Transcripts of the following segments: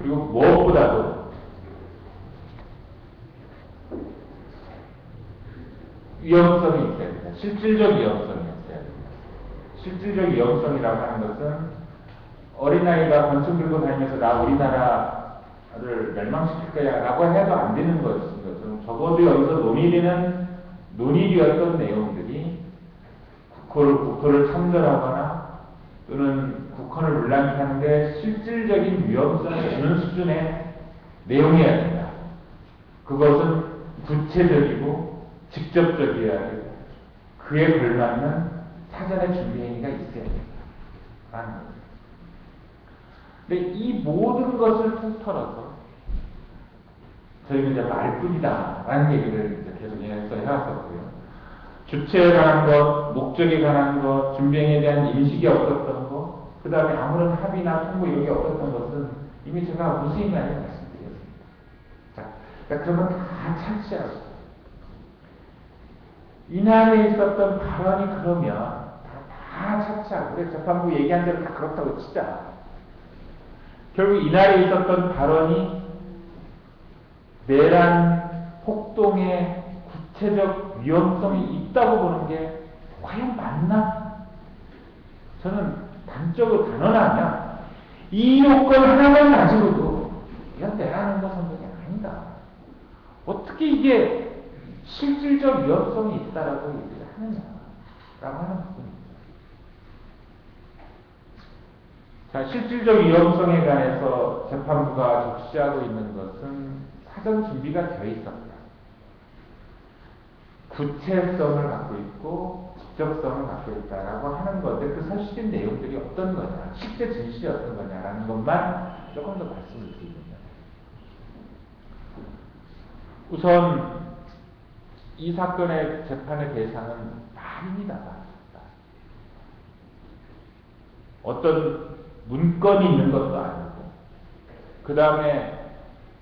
그리고 무엇보다도 위험성이 있어야 됩니다. 실질적 위험성이 있어야 됩니다. 실질적 위험성이라고 하는 것은 어린아이가 권총 들고 다니면서 나 우리나라를 멸망시킬 거야 라고 해도 안 되는 것은 적어도 여기서 논의되었던 내용들이 국호를 참전하거나 또는 국헌을 물랑하는데 실질적인 위험성을 주는 수준의 내용이어야 된다. 그것은 구체적이고 직접적이어야 되고 그에 걸맞는 사전의 준비 행위가 있어야 된다라는 거죠. 근데 이 모든 것을 통틀어서 저희는 이제 말뿐이다라는 얘기를 이제 계속 해왔었고요. 주체에 관한 것, 목적에 관한 것, 준비행에 대한 인식이 없었던 것, 그 다음에 아무런 합의나 통보 이런 게 없었던 것은 이미 제가 무수히 많이 말씀드렸습니다. 자, 그러니까 그러면 다 차치하고 이날에 있었던 발언이 그러면 다 차치하고 그래 재판부 얘기한 대로 다 그렇다고 치자. 결국 이날에 있었던 발언이 내란 폭동의 구체적 위험성이 있다고 보는 게 과연 맞나? 저는 단적으로 단언하면 이 요건 하나만 가지고도 이건 내란 홍보 선동이 아니다. 어떻게 이게 실질적 위험성이 있다라고 얘기를 하느냐라고 하는 부분입니다. 자, 실질적 위험성에 관해서 재판부가 적시하고 있는 것은 사전 준비가 되어 있었다. 구체성을 갖고 있고 직접성을 갖고 있다라고 하는 건데 그 설실인 내용들이 어떤 거냐, 실제 진실이 어떤 거냐라는 것만 조금 더 말씀을 드리면요. 우선 이 사건의 재판의 대상은 말입니다. 어떤 문건이 있는 것도 아니고 그 다음에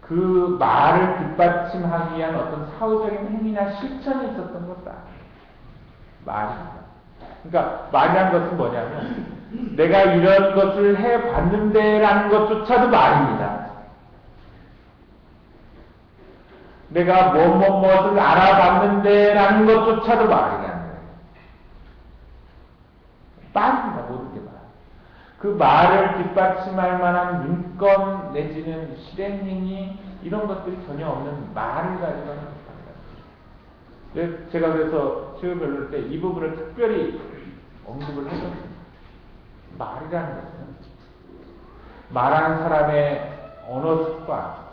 그 말을 뒷받침하기 위한 어떤 사후적인 행위나 실천이 있었던 것도 아니에요. 말입니다. 그러니까 말이라는 것은 뭐냐면 내가 이런 것을 해봤는데 라는 것조차도 말입니다. 내가 무엇을 알아봤는데 라는 것조차도 말이라는 거예요. 말입니다. 모든 게 말. 그 말을 뒷받침할 만한 문건 내지는 실행행위 이런 것들이 전혀 없는 말을 가지고 하는 것입니다. 제가 그래서 시험별로 때 이 부분을 특별히 언급을 했었습니다. 말이라는 것은 말하는 사람의 언어 습관,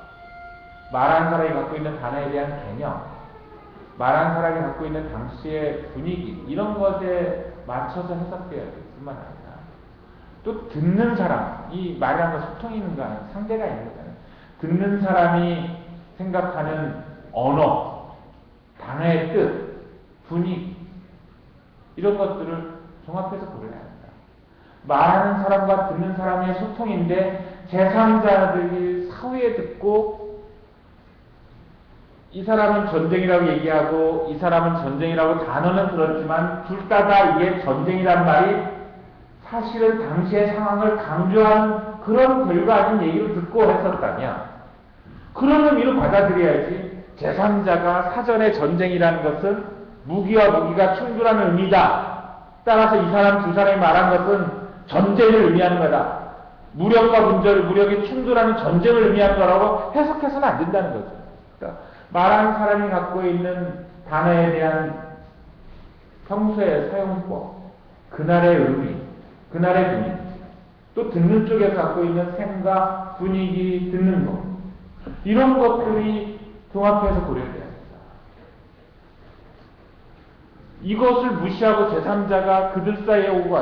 말하는 사람이 갖고 있는 단어에 대한 개념, 말하는 사람이 갖고 있는 당시의 분위기 이런 것에 맞춰서 해석되어야 될 뿐만 아니라 또 듣는 사람, 이 말이라는 건 소통이 있는 거 아니에요. 상대가 있는 거잖아요. 듣는 사람이 생각하는 언어, 단어의 뜻, 분위기 이런 것들을 종합해서 고려해야 합니다. 말하는 사람과 듣는 사람의 소통인데 제3자들이 사후에 듣고 이 사람은 전쟁이라고 얘기하고 이 사람은 전쟁이라고 단어는 들었지만 둘 다 이게 전쟁이란 말이 사실은 당시의 상황을 강조한 그런 결과 아닌 얘기를 듣고 했었다면 그런 의미로 받아들여야지 제3자가 사전에 전쟁이라는 것은 무기와 무기가 충돌하는 의미다. 따라서 이 사람 두 사람이 말한 것은 전쟁을 의미하는 거다. 무력과 무력이 충돌하는 전쟁을 의미하는 거라고 해석해서는 안 된다는 거죠. 그러니까 말하는 사람이 갖고 있는 단어에 대한 평소의 사용법, 그날의 의미, 그날의 분위기, 또 듣는 쪽에서 갖고 있는 생각, 분위기, 듣는 것 이런 것들이 종합해서 고려돼야 합니다. 이것을 무시하고 제3자가 그들 사이에 오고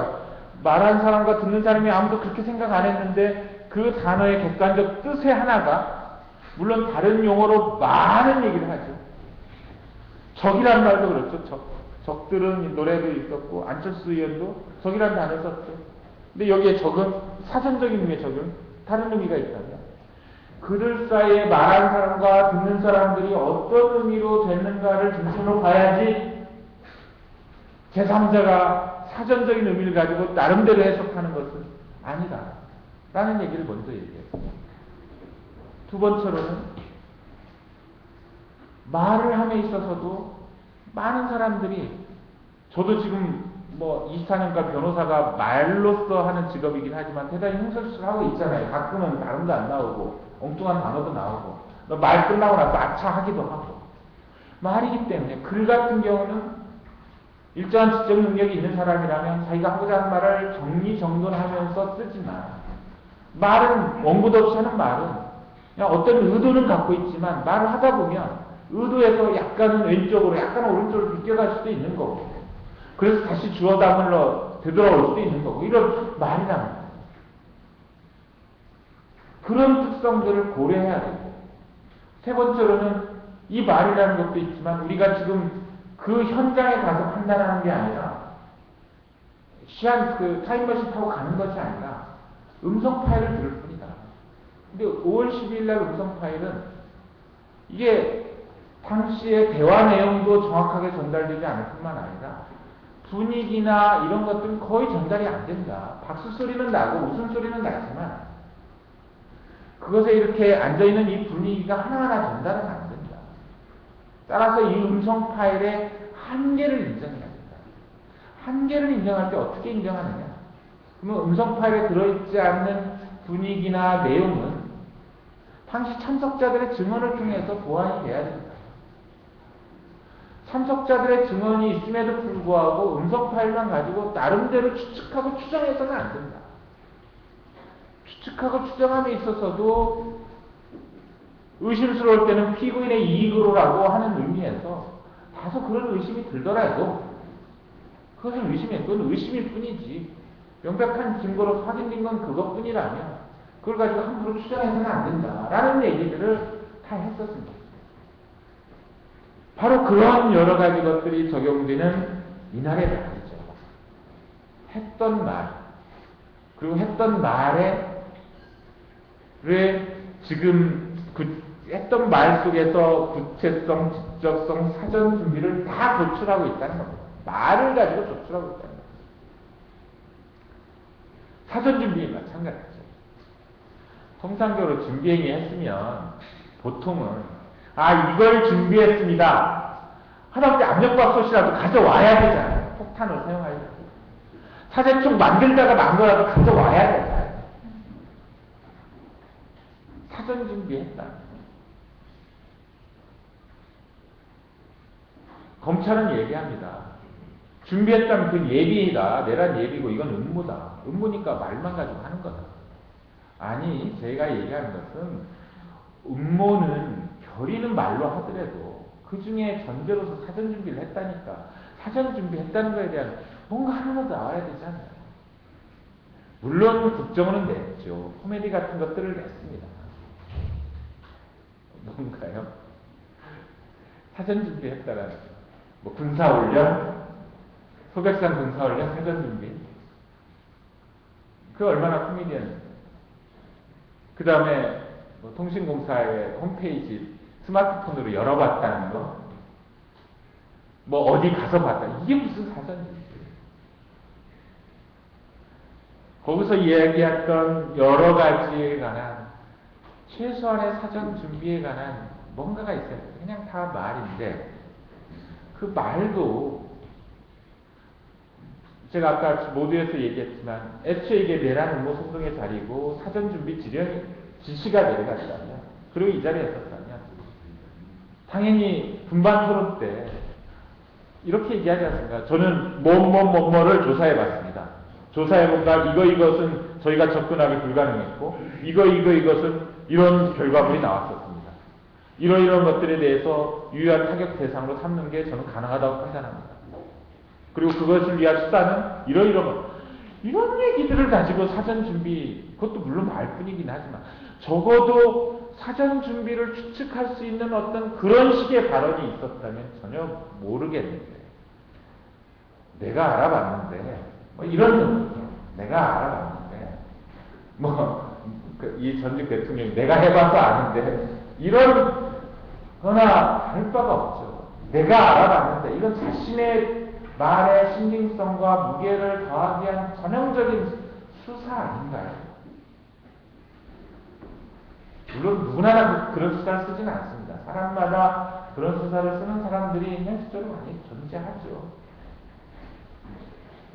말하는 사람과 듣는 사람이 아무도 그렇게 생각 안 했는데 그 단어의 객관적 뜻의 하나가 물론 다른 용어로 많은 얘기를 하죠. 적이란 말도 그렇죠. 적들은 노래도 있었고 안철수 의원도 적이라는 단어를 썼죠. 근데 여기에 적은 사전적인 의미의 적은 다른 의미가 있다면 그들 사이에 말하는 사람과 듣는 사람들이 어떤 의미로 됐는가를 중심으로 봐야지 제3자가 사전적인 의미를 가지고 나름대로 해석하는 것은 아니다 라는 얘기를 먼저 얘기했습니다. 두 번째로는 말을 함에 있어서도 많은 사람들이, 저도 지금 뭐 24년간 변호사가 말로써 하는 직업이긴 하지만 대단히 흥설수설하고 있잖아요. 가끔은 발음도 안 나오고 엉뚱한 단어도 나오고 말 끝나고 나서 아차 하기도 하고 말이기 때문에, 글 같은 경우는 일정한 지적 능력이 있는 사람이라면 자기가 하고자 하는 말을 정리정돈하면서 쓰지만, 말은 원고도 없이 하는 말은 그냥 어떤 의도는 갖고 있지만 말을 하다 보면 의도에서 약간은 왼쪽으로 약간은 오른쪽으로 비껴갈 수도 있는 거고, 그래서 다시 주어 담으러 되돌아올 수도 있는 거고, 이런 말이라는 거예요. 그런 특성들을 고려해야 되고, 세 번째로는 이 말이라는 것도 있지만 우리가 지금 그 현장에 가서 판단하는 게 아니라 타임머신 타고 가는 것이 아니라 음성 파일을 들을 뿐이다. 근데 5월 12일 날 음성 파일은 이게 당시의 대화 내용도 정확하게 전달되지 않을 뿐만 아니라 분위기나 이런 것들은 거의 전달이 안 된다. 박수 소리는 나고 웃음소리는 나지만 그것에 이렇게 앉아있는 이 분위기가 하나하나 전달은 안 된다. 따라서 이 음성 파일의 한계를 인정해야 된다. 한계를 인정할 때 어떻게 인정하느냐? 그러면 음성 파일에 들어있지 않는 분위기나 내용은 당시 참석자들의 증언을 통해서 보완이 돼야 된다. 참석자들의 증언이 있음에도 불구하고 음성 파일만 가지고 나름대로 추측하고 추정해서는 안 된다. 추측하고 추정함에 있어서도 의심스러울 때는 피고인의 이익으로라고 하는 의미에서 다소 그런 의심이 들더라도 그것은 그건 의심일 뿐이지, 명백한 증거로 확인된 건 그것뿐이라면 그걸 가지고 함부로 추정해서는 안 된다라는 얘기들을 다 했었습니다. 바로 그런 여러 가지 것들이 적용되는 이날의 말이죠. 했던 말, 그리고 했던 말에 지금 했던 말 속에서 구체성, 직접성, 사전 준비를 다 조출하고 있다는 겁니다. 말을 가지고 조출하고 있다는 겁니다. 사전 준비에 마찬가지죠. 통상적으로 준비행위 했으면 보통은 이걸 준비했습니다. 하다못해 압력밥솥이라도 가져와야 되잖아요. 폭탄을 사용하려고. 사제총 만들다가 만 거라도 가져와야 되잖아요. 사전 준비했다. 검찰은 얘기합니다. 준비했다면 그 예비가 내란 예비고 이건 음모다. 음모니까 말만 가지고 하는 거다. 아니, 제가 얘기하는 것은 음모는 결의는 말로 하더라도 그 중에 전제로서 사전 준비를 했다니까, 사전 준비했다는 것에 대한 뭔가 하나라도 나와야 되잖아요. 물론 국정원은 냈죠. 코미디 같은 것들을 냈습니다. 뭔가요? 사전 준비했다라는 거. 뭐 군사훈련, 소백산 군사훈련 사전 준비. 그 얼마나 코미디언입니까? 그 다음에 뭐 통신공사의 홈페이지 스마트폰으로 열어봤다는 거, 뭐 어디 가서 봤다. 이게 무슨 사전 준비예요? 거기서 이야기했던 여러 가지에 관한 최소한의 사전 준비에 관한 뭔가가 있어야 돼요. 그냥 다 말인데 그 말도 제가 아까 모두에서 얘기했지만 애초에 이게 내란 음모 소송의 자리고 사전 준비 지시가 내려갔다면, 그리고 이 자리에 있었다면 당연히 분반 토론 때 이렇게 얘기하지 않습니까? 저는 뭐를 조사해봤습니다. 조사해본가 이것은 저희가 접근하기 불가능했고 이것은 이런 결과물이 나왔었습니다. 이런 것들에 대해서 유효한 타격 대상으로 삼는 게 저는 가능하다고 판단합니다. 그리고 그것을 위한 수단은 이런 얘기들을 가지고 사전 준비, 그것도 물론 말뿐이긴 하지만 적어도 사전 준비를 추측할 수 있는 어떤 그런 식의 발언이 있었다면 전혀 모르겠는데, 내가 알아봤는데 뭐 이런 느낌, 내가 알아봤는데 이 전직 대통령이 내가 해봐서 아는데 이런 거나 다를 바가 없죠. 내가 알아봤는데, 이건 자신의 말의 신빙성과 무게를 더하기 위한 전형적인 수사 아닌가요? 물론 누구나 그런 수사를 쓰지는 않습니다. 사람마다 그런 수사를 쓰는 사람들이 현실적으로 많이 존재하죠.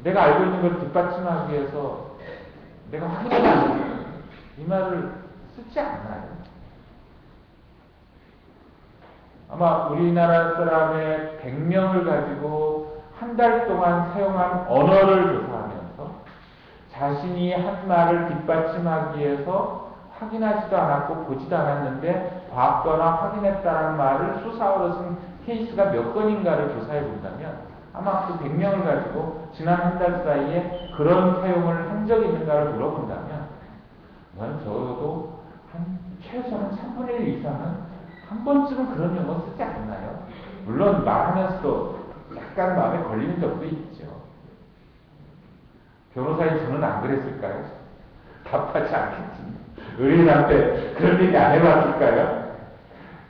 내가 알고 있는 걸 뒷받침하기 위해서 내가 확인하지 않는 이 말을 쓰지 않나요? 아마 우리나라 사람의 100명을 가지고 한 달 동안 사용한 언어를 조사하면서 자신이 한 말을 뒷받침하기 위해서 확인하지도 않았고 보지도 않았는데 봤거나 확인했다는 말을 수사하러 쓴 케이스가 몇 건인가를 조사해 본다면 아마 그 100명을 가지고 지난 한 달 사이에 그런 사용을 한 적이 있는가를 물어본다면 저는 적어도 최소한 3분의 1 이상은 한 번쯤은 그런 용어 쓰지 않나요? 물론 말하면서도 약간 마음에 걸리는 적도 있죠. 변호사인 저는 안 그랬을까요? 답하지 않겠지. 의뢰인한테 그런 얘기 안 해봤을까요?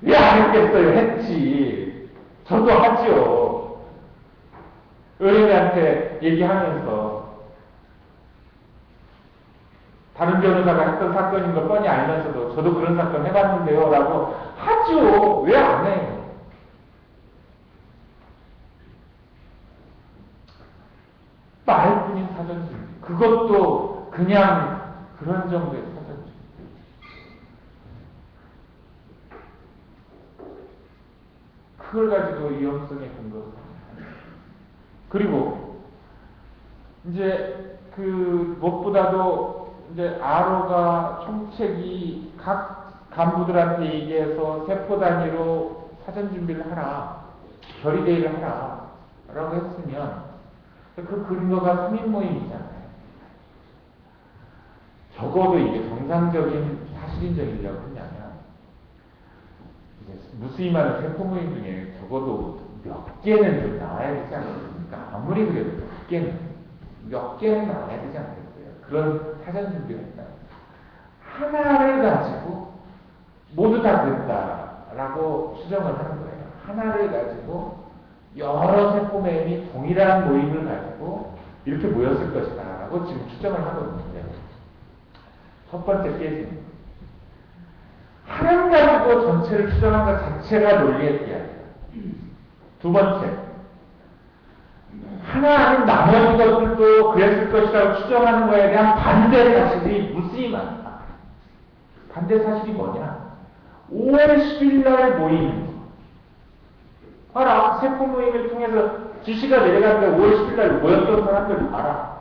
왜 안 했겠어요? 했지. 저도 하지요. 의뢰인한테 얘기하면서 다른 변호사가 했던 사건인 걸 뻔히 알면서도 저도 그런 사건 해봤는데요 라고 하죠. 왜 안 해요? 말뿐인 사전준비. 그것도 그냥 그런 정도의 사전준비. 그걸 가지고 위험성에 근거를 합니다. 그리고 이제 무엇보다도 이제 RO가 총책이 각 간부들한테 얘기해서 세포 단위로 사전 준비를 하라, 결의대회를 하라 라고 했으면 그 근거가 3인 모임이잖아요. 적어도 이게 정상적인 사실인적이려고 했냐면 무수히많은 세포 모임 중에 적어도 몇 개는 좀 나와야 되지 않겠습니까? 아무리 그래도 몇 개는 나와야 되지 않겠어요? 그런 사전 준비가 있다. 하나를 가지고 모두 다 된다라고 추정을 하는 거예요. 하나를 가지고 여러 세포 모임이 동일한 모임을 가지고 이렇게 모였을 것이다 라고 지금 추정을 하고 있는데, 첫 번째 깨짐. 하나를 가지고 전체를 추정한 것 자체가 논리의 비약이다. 두 번째, 하나 아닌 나머지 것들도 그랬을 것이라고 추정하는 것에 대한 반대 사실이 무수히 많다. 반대 사실이 뭐냐? 5월 10일 날 모임. 봐라, 세포 모임을 통해서 지시가 내려갔는데 5월 10일 날 모였던 사람들 봐라.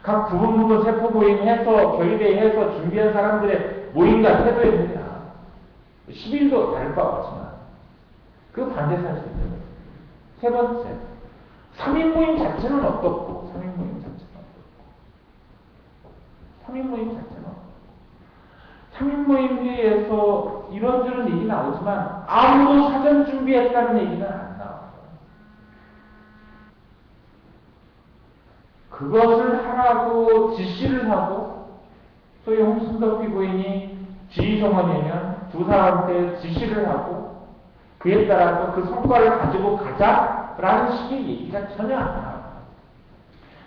각 부분 세포 모임 해서, 결의대회 해서 준비한 사람들의 모임과 태도에 문제야. 10일도 다를 바 없지만. 그 반대 사실이 있는 거예요. 세 번째, 3인 모임 자체는 어떻고, 3인 모임 자체는 어떻고. 3인 모임 자체는 어떻고. 3인 모임 회의에서 이런저런 얘기 나오지만 아무도 사전 준비했다는 얘기는 안 나와요. 그것을 하라고 지시를 하고, 소위 홍순석 피고인이 지휘정원이면 두 사람한테 지시를 하고 그에 따라서 그 성과를 가지고 가자라는 식의 얘기가 전혀 안 나와요.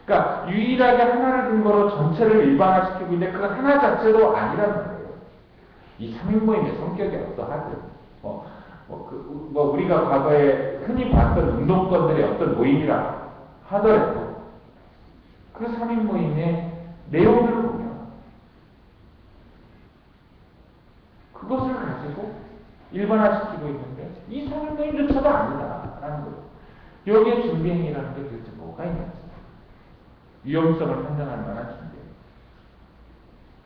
그러니까 유일하게 하나를 근거로 전체를 일반화시키고 있는데 그 하나 자체도 아니라는 거예요. 이 3인 모임의 성격이 어떠하든 우리가 과거에 흔히 봤던 운동권들의 어떤 모임이라 하더라도 그 3인 모임의 내용들을 보면 그것을 가지고 일반화시키고 있는데 이 3인 모임조차도 아니다라는 거예요. 여기에 준비행위라는 게 도대체 뭐가 있는지, 위험성을 판단할 만한 준비.